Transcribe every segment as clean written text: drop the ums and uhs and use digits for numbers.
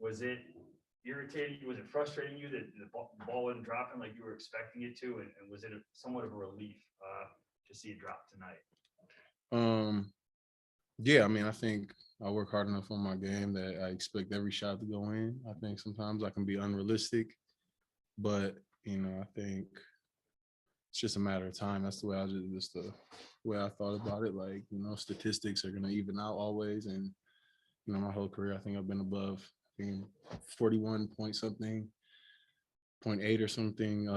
Was it irritating? Was it frustrating you that the ball wasn't dropping like you were expecting it to? And was it somewhat of a relief to see it drop tonight? Yeah, I mean, I think I work hard enough on my game that I expect every shot to go in. I think sometimes I can be unrealistic, but I think it's just a matter of time. That's the way just the way I thought about it. Like, statistics are gonna even out always, and my whole career, I think I've been above, 41 point something, 0.8 or something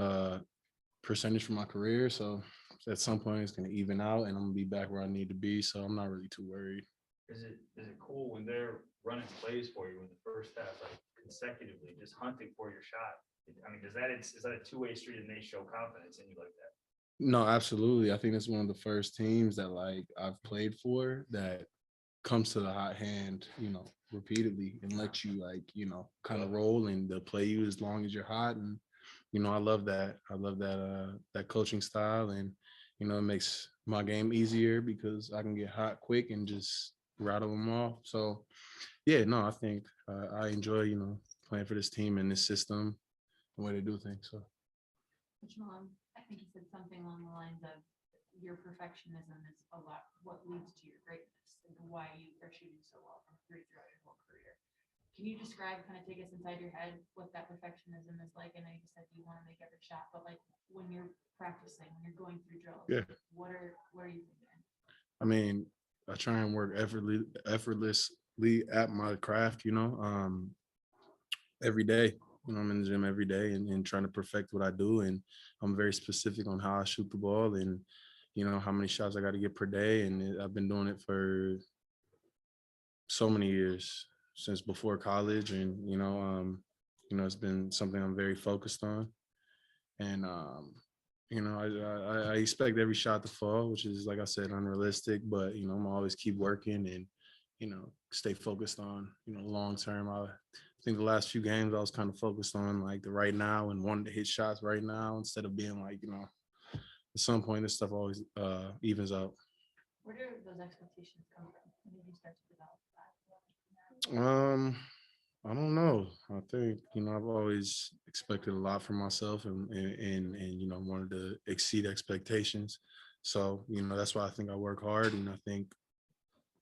percentage for my career. So at some point, it's gonna even out, and I'm gonna be back where I need to be. So I'm not really too worried. Is it cool when they're running plays for you in the first half, like consecutively, just hunting for your shot? I mean, is that a two-way street and they show confidence in you like that? No, absolutely. I think it's one of the first teams that like I've played for that comes to the hot hand, repeatedly and lets you like, kind of roll and they'll play you as long as you're hot. And, I love that. I love that coaching style. And, it makes my game easier because I can get hot quick and just rattle them off. So yeah, no, I think I enjoy, playing for this team and this system, the way they do things. So Coach Malone, I think you said something along the lines of your perfectionism is a lot what leads to your greatness and why you are shooting so well from three throughout your whole career. Can you describe, kind of take us inside your head, what that perfectionism is like? I know you said you want to make every shot, but like when you're practicing, when you're going through drills, yeah, what are you thinking? I mean, I try and work effortlessly at my craft, every day. I'm in the gym every day and trying to perfect what I do. And I'm very specific on how I shoot the ball and, how many shots I got to get per day. And I've been doing it for so many years since before college. And, it's been something I'm very focused on. And, I expect every shot to fall, which is, like I said, unrealistic, but, I'm always keep working and, stay focused on, long term. I think the last few games I was kind of focused on like the right now and wanted to hit shots right now instead of being like, at some point this stuff always evens out. Where do those expectations come from? When did you start to develop that? I don't know. I think, I've always expected a lot from myself and wanted to exceed expectations. So, that's why I think I work hard. And I think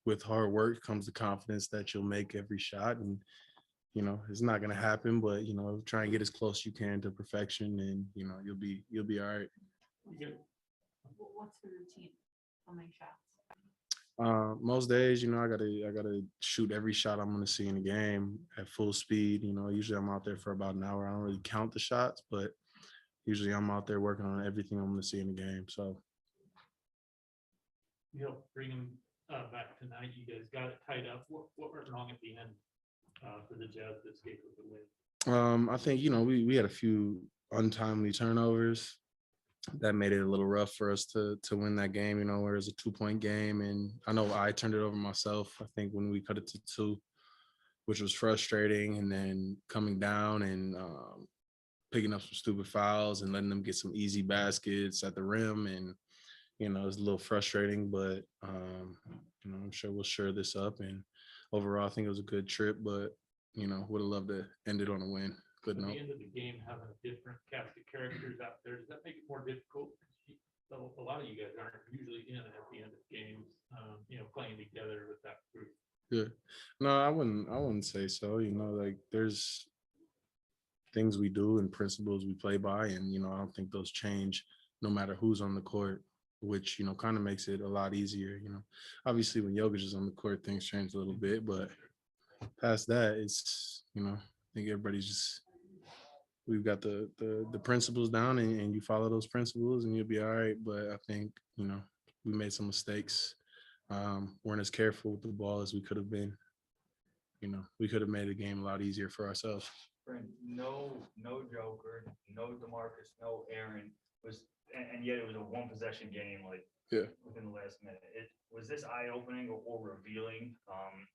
with hard work comes the confidence that you'll make every shot. And, it's not going to happen, but, try and get as close you can to perfection and, you'll be all right. What's the routine? How many shots? Most days, I gotta shoot every shot I'm gonna see in the game at full speed. Usually I'm out there for about an hour. I don't really count the shots, but usually I'm out there working on everything I'm gonna see in the game. So you helped bring them back tonight. You guys got it tied up. What went wrong at the end for the Jazz to escape with the win? I think we had a few untimely turnovers that made it a little rough for us to win that game, where it's a 2-point game. And I know I turned it over myself, I think, when we cut it to 2, which was frustrating. And then coming down and picking up some stupid fouls and letting them get some easy baskets at the rim. And, it's a little frustrating, but, I'm sure we'll shore this up. And overall, I think it was a good trip, but, would have loved to end it on a win. Good At note. the end of the game, having a different cast of characters out there, does that make it more difficult? A lot of you guys aren't usually in at the end of games, playing together with that group. Yeah, no, I wouldn't say so. Like there's things we do and principles we play by, and I don't think those change no matter who's on the court, which kind of makes it a lot easier. Obviously when Jokic is on the court, things change a little bit, but past that, it's I think everybody's just. We've got the principles down and you follow those principles and you'll be all right. But I think, we made some mistakes. Weren't as careful with the ball as we could have been. We could have made the game a lot easier for ourselves. Bryn, no Joker, no DeMarcus, no Aaron and yet it was a one possession game, like within the last minute. Was this eye-opening or revealing,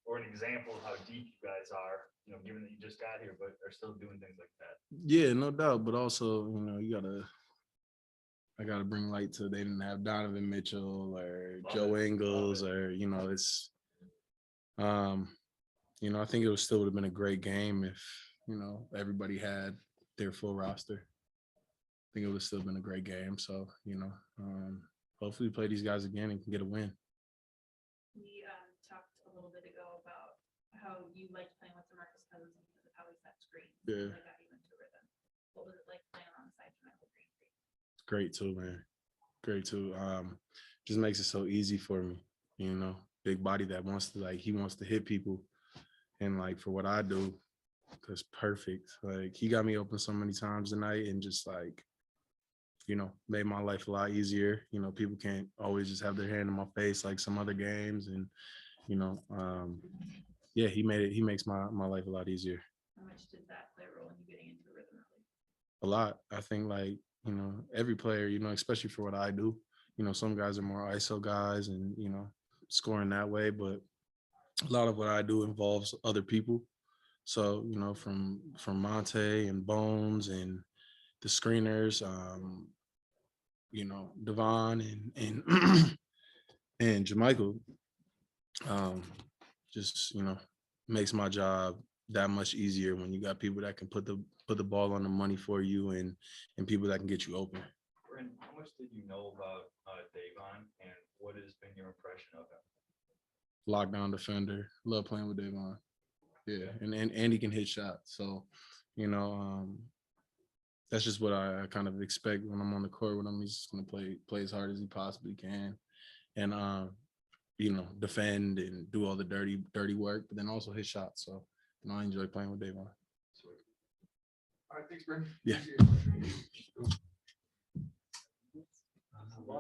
or an example of how deep you guys are, given that you just got here, but are still doing things like that? Yeah, no doubt. But also, I gotta bring light to they didn't have Donovan Mitchell or Joe Ingles or it's you know, I think it would still would have been a great game if, you know, everybody had their full roster. I think it would have still been a great game. So, you know, hopefully we play these guys again and can get a win. We talked a little bit ago about how you liked playing with DeMarcus Cousins because of how he set screens. Yeah. That got you into rhythm. What was it like playing alongside Michael Green? It's great too, man. Great too. Just makes it so easy for me, you know, big body that wants to he wants to hit people. And like for what I do, it's perfect. Like he got me open so many times tonight and just like, you know, made my life a lot easier. You know, people can't always just have their hand in my face like some other games. And, you know, yeah, he makes my life a lot easier. How much did that play a role in you getting into rhythm early? A lot. I think like, you know, every player, you know, especially for what I do, you know, some guys are more ISO guys and, you know, scoring that way, but a lot of what I do involves other people. So, you know, from Monte and Bones and the screeners, you know, Devon and and Jermichael, just, you know, makes my job that much easier when you got people that can put the ball on the money for you and people that can get you open. Bryn, how much did you know about Davon, and what has been your impression of him? Lockdown defender. Love playing with Davon. Yeah, and he can hit shots. So, you know, that's just what I kind of expect when I'm on the court with him. He's just gonna play as hard as he possibly can, and you know, defend and do all the dirty work, but then also hit shots. So, you know, I enjoy playing with Davon. All right, thanks, Bryn. Yeah. Appreciate it.